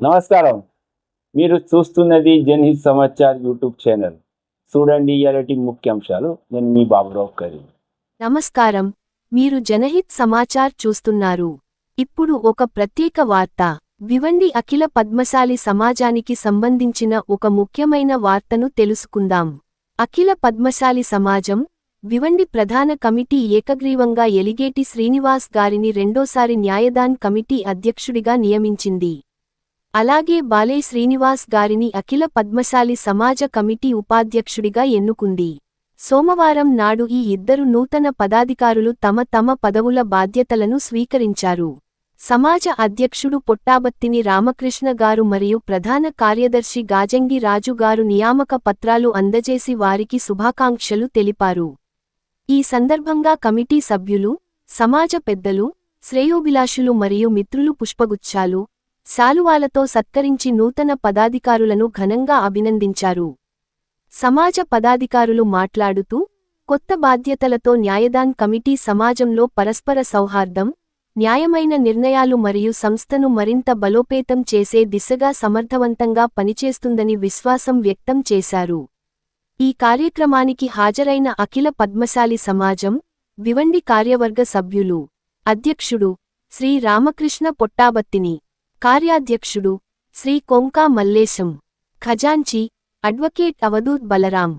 నమస్కారం. మీరు చూస్తున్నది జన్‌హిత్ సమాచార్ యూట్యూబ్ ఛానల్. చూడండి ఇయాలటి ముఖ్యాంశాలు. నేను మీ బాబురావు కరీం. నమస్కారం. మీరు జనహిత్ సమాచార్ చూస్తున్నారు. ఇప్పుడు ఒక ప్రత్యేక వార్త. వివండి అఖిల పద్మశాలి సమాజానికి సంబంధించిన ఒక ముఖ్యమైన వార్తను తెలుసుకుందాం. అఖిల పద్మశాలి సమాజం, వివండి ప్రధాన కమిటీ ఏకగ్రీవంగా ఎలిగేటి శ్రీనివాస్ గారిని రెండోసారి న్యాయదాన్ కమిటీ అధ్యక్షుడిగా నియమించింది. అలాగే బాలే శ్రీనివాస్ గారిని అఖిల పద్మశాలి సమాజ కమిటీ ఉపాధ్యక్షుడిగా ఎన్నుకుంది. సోమవారం నాడు ఈ ఇద్దరు నూతన పదాధికారులు తమ తమ పదవుల బాధ్యతలను స్వీకరించారు. సమాజ అధ్యక్షుడు పొట్టాబత్తిని రామకృష్ణ గారు మరియు ప్రధాన కార్యదర్శి గాజంగి రాజు గారు నియామక పత్రాలు అందజేసి వారికి శుభాకాంక్షలు తెలిపారు. ఈ సందర్భంగా కమిటీ సభ్యులు, సమాజ పెద్దలు, శ్రేయోభిలాషులు మరియు మిత్రులు పుష్పగుచ్ఛాలు, శాలువాలతో సత్కరించి నూతన పదాధికారులను ఘనంగా అభినందించారు. సమాజ పదాధికారులు మాట్లాడుతూ, కొత్త బాధ్యతలతో న్యాయదాన్ కమిటీ సమాజంలో పరస్పర సౌహార్దం, న్యాయమైన నిర్ణయాలు మరియు సంస్థను మరింత బలోపేతం చేసే దిశగా సమర్థవంతంగా పనిచేస్తుందని విశ్వాసం వ్యక్తం చేశారు. ఈ కార్యక్రమానికి హాజరైన అఖిల పద్మశాలి సమాజం, వివండి కార్యవర్గ సభ్యులు, అధ్యక్షుడు శ్రీ రామకృష్ణ పొట్టాబత్తిని, కార్యాధ్యక్షుడు శ్రీ కొంకా మల్లేశం, ఖజాంచి అడ్వకేట్ అవధూత్ బలరాం,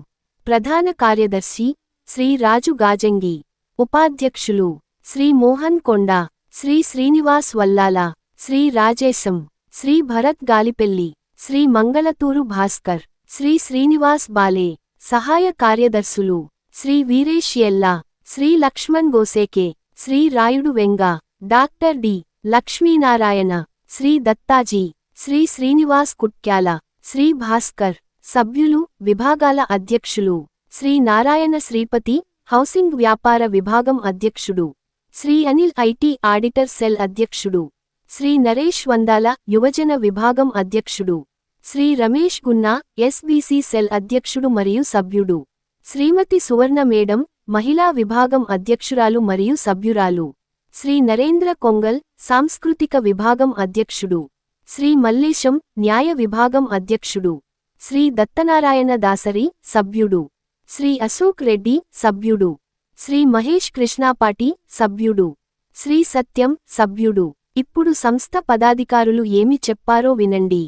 ప్రధాన కార్యదర్శి శ్రీ రాజు గాజంగి, ఉపాధ్యక్షులు శ్రీ మోహన్ కొండా, శ్రీ శ్రీనివాస్ వల్లాల, శ్రీ రాజేశం, శ్రీ భరత్ గాలిపెల్లి, శ్రీ మంగళతూరు భాస్కర్, శ్రీ శ్రీనివాస్ బాలే, సహాయ కార్యదర్శులు శ్రీ వీరేష్ ఎల్లా, శ్రీ లక్ష్మణ్ గోసేకే, శ్రీ రాయుడు వెంగా, డాక్టర్ డి లక్ష్మీనారాయణ, శ్రీ దత్తాజీ, శ్రీ శ్రీనివాస్ కుట్క్యాల, శ్రీ భాస్కర్, సభ్యులు, విభాగాల అధ్యక్షులు శ్రీ నారాయణ శ్రీపతి, హౌసింగ్ వ్యాపార విభాగం అధ్యక్షుడు Shri Anil, IT auditor cell అధ్యక్షుడు శ్రీ నరేష్ వందాల, యువజన విభాగం అధ్యక్షుడు శ్రీ రమేష్ గున్నా, ఎస్బీసీ సెల్ అధ్యక్షుడు మరియు సభ్యుడు శ్రీమతి సువర్ణ మేడం, మహిళా విభాగం అధ్యక్షురాలు మరియు సభ్యురాలు శ్రీ నరేంద్ర కొంగల్, సాంస్కృతిక విభాగం అధ్యక్షుడు శ్రీ మల్లేశం, న్యాయ విభాగం అధ్యక్షుడు శ్రీ దత్తనారాయణ దాసరి, సభ్యుడు శ్రీ అశోక్ రెడ్డి, సభ్యుడు శ్రీ మహేష్ కృష్ణాపాటి, సభ్యుడు శ్రీ సత్యం, సభ్యుడు. ఇప్పుడు సంస్థ పదాధికారులు ఏమి చెప్పారో వినండి.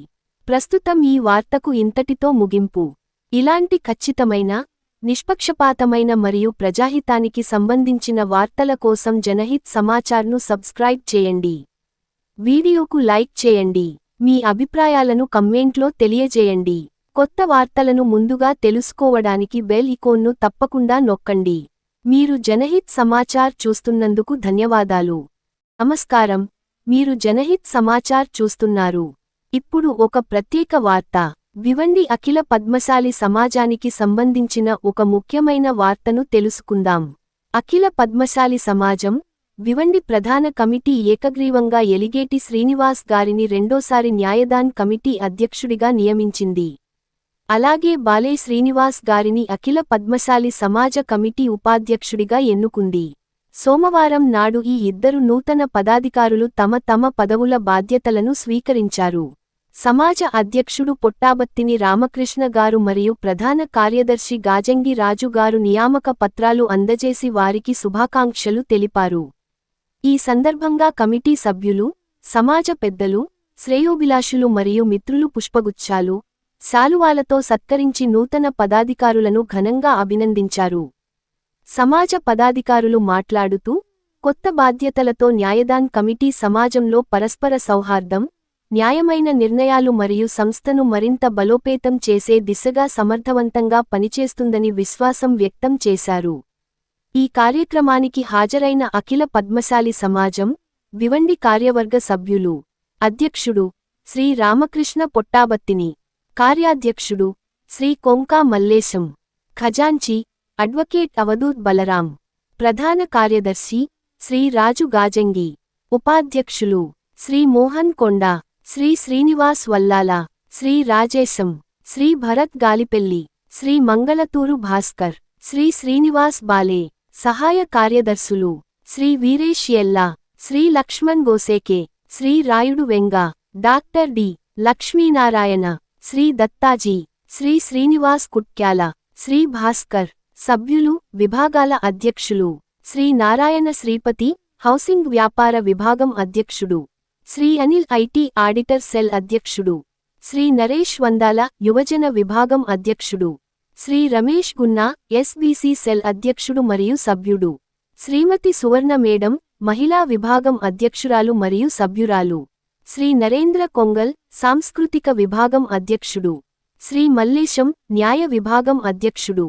ప్రస్తుతం ఈ వార్తకు ఇంతటితో ముగింపు. ఇలాంటి ఖచ్చితమైన, నిష్పక్షపాతమైన మరియు ప్రజాహితానికి సంబంధించిన వార్తల కోసం జనహిత్ సమాచార్ను సబ్స్క్రైబ్ చేయండి. వీడియోకు లైక్ చేయండి. మీ అభిప్రాయాలను కమెంట్లో తెలియజేయండి. కొత్త వార్తలను ముందుగా తెలుసుకోవడానికి బెల్ ఐకాన్ను తప్పకుండా నొక్కండి. మీరు జనహిత్ సమాచార్ చూస్తున్నందుకు ధన్యవాదాలు. నమస్కారం. మీరు జనహిత్ సమాచార్ చూస్తున్నారు. ఇప్పుడు ఒక ప్రత్యేక వార్త. వివండి అఖిల పద్మశాలి సమాజానికి సంబంధించిన ఒక ముఖ్యమైన వార్తను తెలుసుకుందాం. అఖిల పద్మశాలి సమాజం, వివండి ప్రధాన కమిటీ ఏకగ్రీవంగా ఎలిగేటి శ్రీనివాస్ గారిని రెండోసారి న్యాయదాన్ కమిటీ అధ్యక్షుడిగా నియమించింది. అలాగే బాలే శ్రీనివాస్ గారిని అఖిల పద్మశాలి సమాజ కమిటీ ఉపాధ్యక్షుడిగా ఎన్నుకుంది. సోమవారం నాడు ఈ ఇద్దరు నూతన పదాధికారులు తమ తమ పదవుల బాధ్యతలను స్వీకరించారు. సమాజ అధ్యక్షుడు పొట్టాబత్తిని రామకృష్ణ గారు మరియు ప్రధాన కార్యదర్శి గాజంగి రాజు గారు నియామక పత్రాలు అందజేసి వారికి శుభాకాంక్షలు తెలిపారు. ఈ సందర్భంగా కమిటీ సభ్యులు, సమాజ పెద్దలు, శ్రేయోభిలాషులు మరియు మిత్రులు పుష్పగుచ్ఛాలు, శాలువాలతో సత్కరించి నూతన పదాధికారులను ఘనంగా అభినందించారు. సమాజ పదాధికారులు మాట్లాడుతూ, కొత్త బాధ్యతలతో న్యాయదాన్ కమిటీ సమాజంలో పరస్పర సౌహార్దం, న్యాయమైన నిర్ణయాలు మరియు సంస్థను మరింత బలోపేతం చేసే దిశగా సమర్థవంతంగా పనిచేస్తుందని విశ్వాసం వ్యక్తం చేశారు. ఈ కార్యక్రమానికి హాజరైన అఖిల పద్మశాలి సమాజం, వివండి కార్యవర్గ సభ్యులు, అధ్యక్షుడు శ్రీ రామకృష్ణ పొట్టాబత్తిని, కార్యాధ్యక్షుడు శ్రీ కొంకా మల్లేశం, ఖజాంచి అడ్వకేట్ అవధూత్ బలరాం, ప్రధాన కార్యదర్శి శ్రీ రాజు గాజంగి, ఉపాధ్యక్షులు శ్రీ మోహన్ కొండా, శ్రీ శ్రీనివాస్ వల్లాల, శ్రీ రాజేశం, శ్రీ భరత్ గాలిపెల్లి, శ్రీ మంగళతూరు భాస్కర్, శ్రీ శ్రీనివాస్ బాలే, సహాయ కార్యదర్శులు శ్రీ వీరేష్ ఎల్లా, శ్రీ లక్ష్మణ్ గోసేకే, శ్రీ రాయుడు వెంగా, డాక్టర్ డి లక్ష్మీనారాయణ, శ్రీ దత్తాజీ, శ్రీ శ్రీనివాస్ కుట్క్యాల, శ్రీ భాస్కర్. సభ్యులు, విభాగాల అధ్యక్షులు: శ్రీ నారాయణ శ్రీపతి, హౌసింగ్ వ్యాపార విభాగం అధ్యక్షుడు; Shri Anil, IT auditor cell అధ్యక్షుడు; శ్రీ నరేష్ వందాల, యువజన విభాగం అధ్యక్షుడు; శ్రీ రమేష్ గున్నా, ఎస్బీసీ సెల్ అధ్యక్షుడు మరియు సభ్యుడు; శ్రీమతి సువర్ణ మేడం, మహిళా విభాగం అధ్యక్షురాలు మరియు సభ్యురాలు; శ్రీ నరేంద్ర కొంగల్, సాంస్కృతిక విభాగం అధ్యక్షుడు; శ్రీ మల్లేశం, న్యాయ విభాగం అధ్యక్షుడు;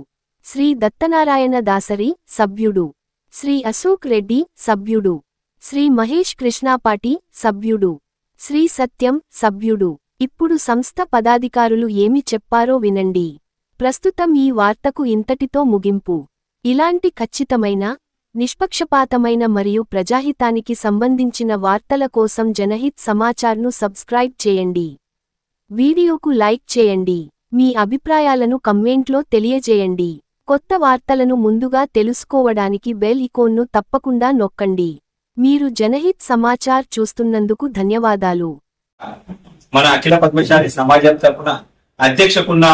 శ్రీ దత్తనారాయణ దాసరి, సభ్యుడు; శ్రీ అశోక్ రెడ్డి, సభ్యుడు; శ్రీ మహేష్ కృష్ణాపాటి, సభ్యుడు; శ్రీ సత్యం, సభ్యుడు. ఇప్పుడు సంస్థ పదాధికారులు ఏమి చెప్పారో వినండి. ప్రస్తుతం ఈ వార్తకు ఇంతటితో ముగింపు. ఇలాంటి ఖచ్చితమైన, నిష్పక్షపాతమైన మరియు ప్రజాహితానికి సంబంధించిన వార్తల కోసం జనహిత్ సమాచార్ను సబ్స్క్రైబ్ చేయండి. వీడియోకు లైక్ చేయండి. మీ అభిప్రాయాలను కమెంట్లో తెలియజేయండి. కొత్త వార్తలను ముందుగా తెలుసుకోవడానికి బెల్ ఐకాన్ను తప్పకుండా నొక్కండి. మీరు జనహిత్ సమాచార్ చూస్తున్నందుకు ధన్యవాదాలు. మన అఖిల పద్మశాలి సమాజం తరపున అధ్యక్షకున్న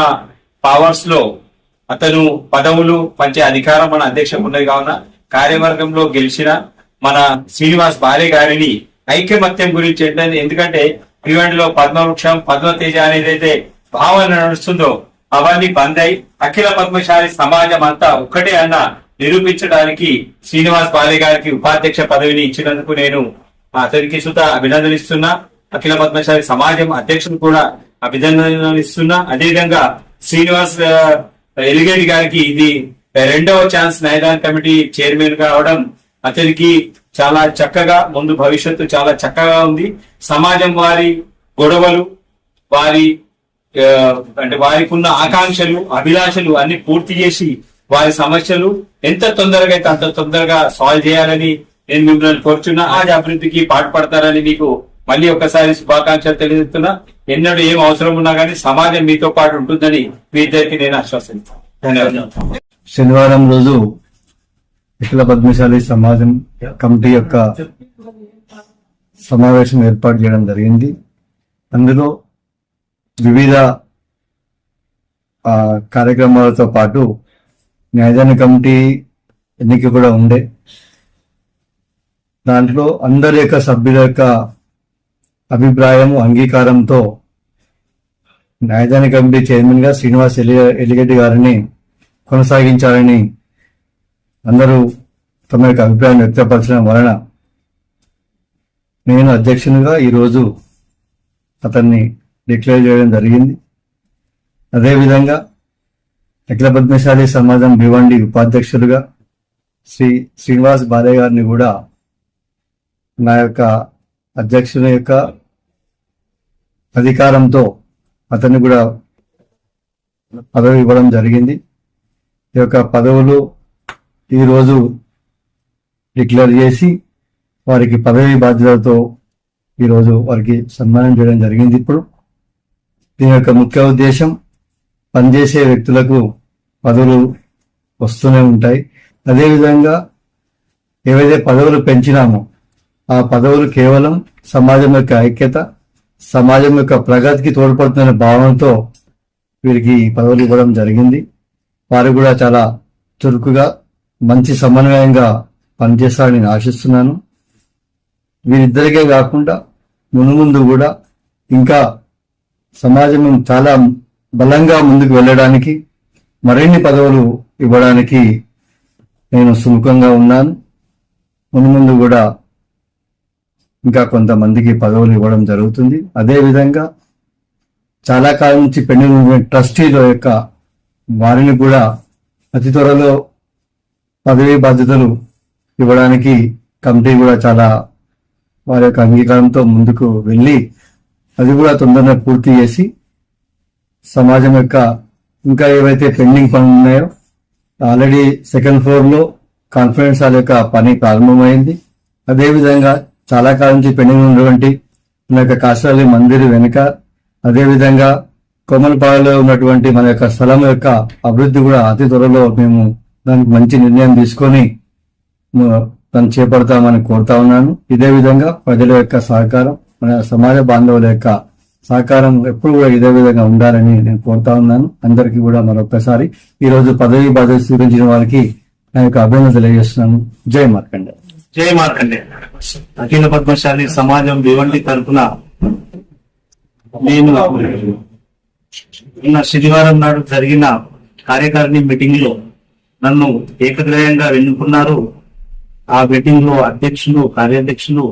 పవర్స్ లో అతను పదవులు పంచే అధికారం మన అధ్యక్షకున్నది కావున కార్యవర్గంలో గెలిచిన మన శ్రీనివాస్ భార్య గారిని ఐక్యమత్యం గురించి ఏంటంటే, ఎందుకంటే ఇవాటిలో పద్మవృక్షం, పద్మతేజ అనేది అయితే భావన నడుస్తుందో అవన్నీ బంద్ అయి అఖిల పద్మశాలి సమాజం అంతా ఒక్కటే అన్న నిరూపించడానికి శ్రీనివాస్ భార్య గారికి ఉపాధ్యక్ష పదవిని ఇచ్చినందుకు నేను అతనికి సుత అభినందనిస్తున్నా. అఖిల పద్మశాలి సమాజం అధ్యక్షుడు కూడా అభినందనిస్తున్నా. అదేవిధంగా శ్రీనివాస్ ఎలిగేటి గారికి ఇది రెండవ ఛాన్స్ న్యాయదాన కమిటీ చైర్మన్ గా అవడం అతనికి చాలా చక్కగా, ముందు భవిష్యత్తు చాలా చక్కగా ఉంది. సమాజం వారి గొడవలు, వారి అంటే వారికి ఉన్న ఆకాంక్షలు, అభిలాషలు అన్ని పూర్తి చేసి వారి సమస్యలు ఎంత తొందరగా అయితే అంత తొందరగా సాల్వ్ చేయాలని నేను మిమ్మల్ని కోరుచున్నా. ఆజ్ అభివృద్ధికి పాటుపడతారని మీకు మళ్ళీ ఒకసారి శుభాకాంక్షలు తెలియజేస్తున్నా. ఎన్నడూ ఏం అవసరం ఉన్నా కానీ సమాజం మీతో పాటు ఉంటుందని మీ ఇద్దరికి నేను ఆశ్వాసిస్తాను. ధన్యవాదాలు. శనివారం రోజు అఖిల పద్మశాలి సమాజం కమిటీ యొక్క సమావేశం ఏర్పాటు చేయడం జరిగింది. అందులో వివిధ కార్యక్రమాలతో పాటు న్యాయదాన కమిటీ ఎన్నిక కూడా ఉండే. దాంట్లో అందరి యొక్క సభ్యుల యొక్క అభిప్రాయం, అంగీకారంతో న్యాయదాన కమిటీ చైర్మన్ గా శ్రీనివాస్ ఎలిగడ్డి గారిని కొనసాగించాలని అందరూ తమ యొక్క అభిప్రాయం వ్యక్తపరచడం వలన నేను అధ్యక్షునిగా ఈరోజు అతన్ని డిక్లేర్ చేయడం జరిగింది. అదేవిధంగా అఖిల పద్మశాలి సమాజం భివండి ఉపాధ్యక్షులుగా శ్రీనివాస్ భార్య గారిని కూడా నా యొక్క అధ్యక్షుని యొక్క అధికారంతో అతన్ని కూడా పదవి ఇవ్వడం జరిగింది. ఈ యొక్క పదవులు ఈరోజు డిక్లేర్ చేసి వారికి పదవి బాధ్యతలతో ఈరోజు వారికి సన్మానం చేయడం జరిగింది. ఇప్పుడు దీని యొక్క ముఖ్య ఉద్దేశం, పనిచేసే వ్యక్తులకు పదవులు వస్తూనే ఉంటాయి. అదేవిధంగా ఏవైతే పదవులు పెంచినామో ఆ పదవులు కేవలం సమాజం యొక్క ఐక్యత, సమాజం యొక్క ప్రగతికి తోడ్పడుతున్న భావనతో వీరికి పదవులు ఇవ్వడం జరిగింది. వారు కూడా చాలా చురుకుగా, మంచి సమన్వయంగా పనిచేస్తారని నేను ఆశిస్తున్నాను. వీరిద్దరికే కాకుండా మున్ముందు కూడా ఇంకా సమాజం చాలా బలంగా ముందుకు వెళ్ళడానికి, మరిన్ని పదవులు ఇవ్వడానికి నేను సుముఖంగా ఉన్నాను. మున్ముందు కూడా ఇంకా కొంతమందికి పదవులు ఇవ్వడం జరుగుతుంది. అదేవిధంగా చాలా కాలం నుంచి పెండింగ్ ఉన్న ట్రస్టీల యొక్క వారిని కూడా అతి త్వరలో పదవి బాధ్యతలు ఇవ్వడానికి కమిటీ కూడా చాలా వారి యొక్క అంగీకారంతో ముందుకు వెళ్ళి అది కూడా తొందరగా పూర్తి చేసి సమాజం యొక్క ఇంకా ఏవైతే పెండింగ్ పనులు ఉన్నాయో, ఆల్రెడీ సెకండ్ ఫ్లోర్ లో కాన్ఫరెన్స్ హాల్ యొక్క పని ప్రారంభమైంది. అదేవిధంగా చాలా కాలం నుంచి పెండింగ్ ఉన్నటువంటి మన యొక్క కాశీ మందిర్ వెనుక, అదేవిధంగా కోమలపాడులో ఉన్నటువంటి మన యొక్క స్థలం యొక్క అభివృద్ధి కూడా అతి త్వరలో మేము దానికి మంచి నిర్ణయం తీసుకొని దాన్ని చేపడతామని కోరుతా ఉన్నాను. ఇదే విధంగా ప్రజల యొక్క సహకారం, మన సమాజ బాంధవుల యొక్క సహకారం ఎప్పుడు కూడా ఇదే విధంగా ఉండాలని నేను కోరుతా ఉన్నాను. అందరికీ కూడా మరొకసారి ఈ రోజు పదవి బాధ్యత స్వీకరించిన వారికి నా యొక్క అభినందనలు తెలియజేస్తున్నాను. జై మార్కండే. జై మార్కండే. అఖిల పద్మశాలి సమాజం భివండి తరఫున నేను నిన్న శనివారం నాడు జరిగిన కార్యకారిణి మీటింగ్ లో నన్ను ఏకగ్రహంగా ఎన్నుకున్నారు. ఆ మీటింగ్ లో అధ్యక్షులు, కార్యాధ్యక్షులు,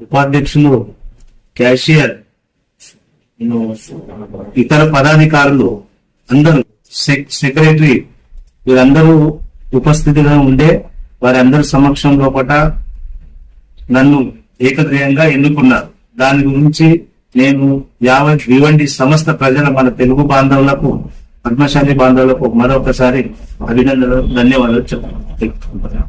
ఉపాధ్యక్షులు, క్యాషియర్, ఇతర పదాధికారులు అందరూ, సెక్రటరీ వీరందరూ ఉపస్థితిగా ఉండే వారందరి సమక్షం లోపల నన్ను ఏకగ్రీయంగా ఎన్నుకున్నారు. దాని గురించి నేను యావత్ భివండి సమస్త ప్రజల, మన తెలుగు బాంధవులకు, పద్మశాలి బాంధవులకు మరొకసారి అభినందనలు, ధన్యవాదాలు చెప్తున్నాను.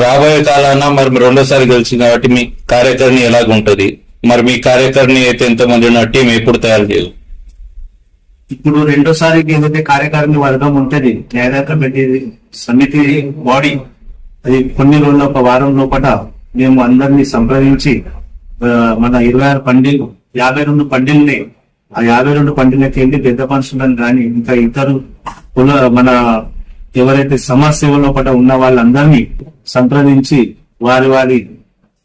రాబోయే కాలాన మరి రెండోసారి గెలిచింది కాబట్టి మీ కార్యకారిణి ఎలాగుంటది? మరి మీ కార్యకారిణి అయితే ఎంతమంది ఉన్న టీం ఎప్పుడు తయారు చేయాలి? ఇప్పుడు రెండోసారి ఏదైతే కార్యకారిణి వర్గం ఉంటది, న్యాయ కమిటీ సమితి బాడీ, అది కొన్ని రోజుల, ఒక వారం లోపల మేము అందరినీ సంప్రదించి మన 26 పండిలు, 52 పండిల్ని, ఆ 52 పండిలకి వెళ్ళి పెద్ద మనుషులను కానీ ఇంకా ఇతరు మన ఎవరైతే సమాజ సేవ లోపల ఉన్న వాళ్ళందరినీ సంప్రదించి వారి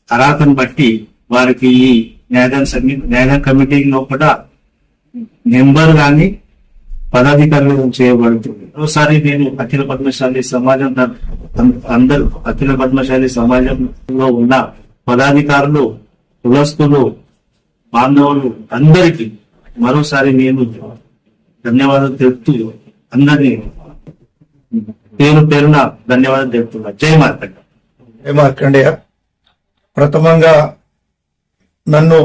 అర్హతను బట్టి వారికి ఈ న్యాయ కమిటీ లోపల మెంబర్ గాని పదాధికారులు చేయబడుతుంది. మరోసారి నేను అఖిల పద్మశాలి సమాజం అందరూ, అఖిల పద్మశాలి సమాజంలో ఉన్న పదాధికారులు, కులస్తులు, బాంధవులు అందరికీ మరోసారి నేను ధన్యవాదాలు తెలుపుతూ అందరినీ పేరు పేరున ధన్యవాదాలు తెలుపుతున్నా. జై మార్కండే. జై మార్కండేయ. ప్రథమంగా నన్ను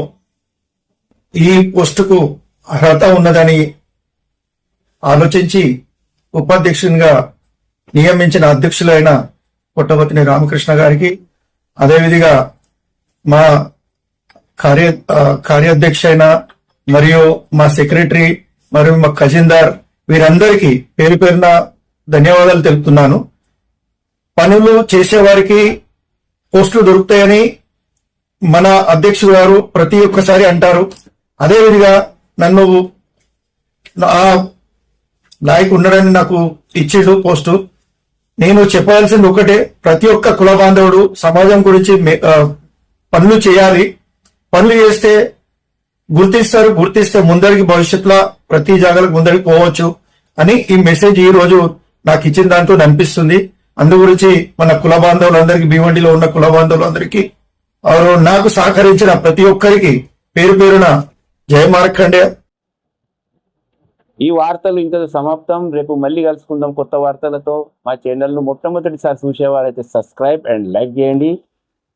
ఈ పోస్టుకు అర్హత ఉన్నదని ఆలోచించి ఉపాధ్యక్షునిగా నియమించిన అధ్యక్షులైన పుట్టపతిని రామకృష్ణ గారికి, అదేవిధంగా మా కార్యాధ్యక్ష అయిన మరియు మా సెక్రటరీ మరియు మా ఖజీందార్ వీరందరికీ పేరు పేరున ధన్యవాదాలు తెలుపుతున్నాను. పనులు చేసేవారికి పోస్టులు దొరుకుతాయని మన అధ్యక్షుడు గారు ప్రతి ఒక్కసారి అంటారు. అదేవిధంగా నన్ను నాయకు ఉండడానికి నాకు ఇచ్చిండు పోస్టు. నేను చెప్పాల్సింది ఒకటే, ప్రతి ఒక్క కుల బాంధవుడు సమాజం గురించి పనులు చేయాలి. పనులు చేస్తే గుర్తిస్తారు, గుర్తిస్తే ముందరికి భవిష్యత్తులో ప్రతి జాగాలకు ముందరికి పోవచ్చు అని ఈ మెసేజ్ ఈ రోజు నాకు ఇచ్చిన దాంతో అనిపిస్తుంది. అందు గురించి మన కుల బాంధవులందరికీ, భీవండిలో ఉన్న కుల బాంధవులందరికీ, నాకు సహకరించిన ప్రతి ఒక్కరికి పేరు పేరున జయ మార్కండే. ఈ వార్తలు ఇంతతో సమాప్తం. రేపు మళ్ళీ కలుసుకుందాం కొత్త వార్తలతో. మా ఛానల్ను మొట్టమొదటిసారి చూసేవారైతే సబ్స్క్రైబ్ అండ్ లైక్ చేయండి.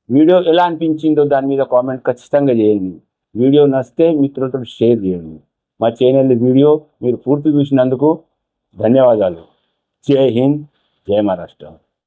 వీడియో ఎలా అనిపించిందో దాని మీద కామెంట్ ఖచ్చితంగా చేయండి. వీడియో నచ్చితే మిత్రులతో షేర్ చేయండి. మా ఛానల్ వీడియో మీరు పూర్తి చూసినందుకు ధన్యవాదాలు. జై హింద్, జై మహారాష్ట్ర.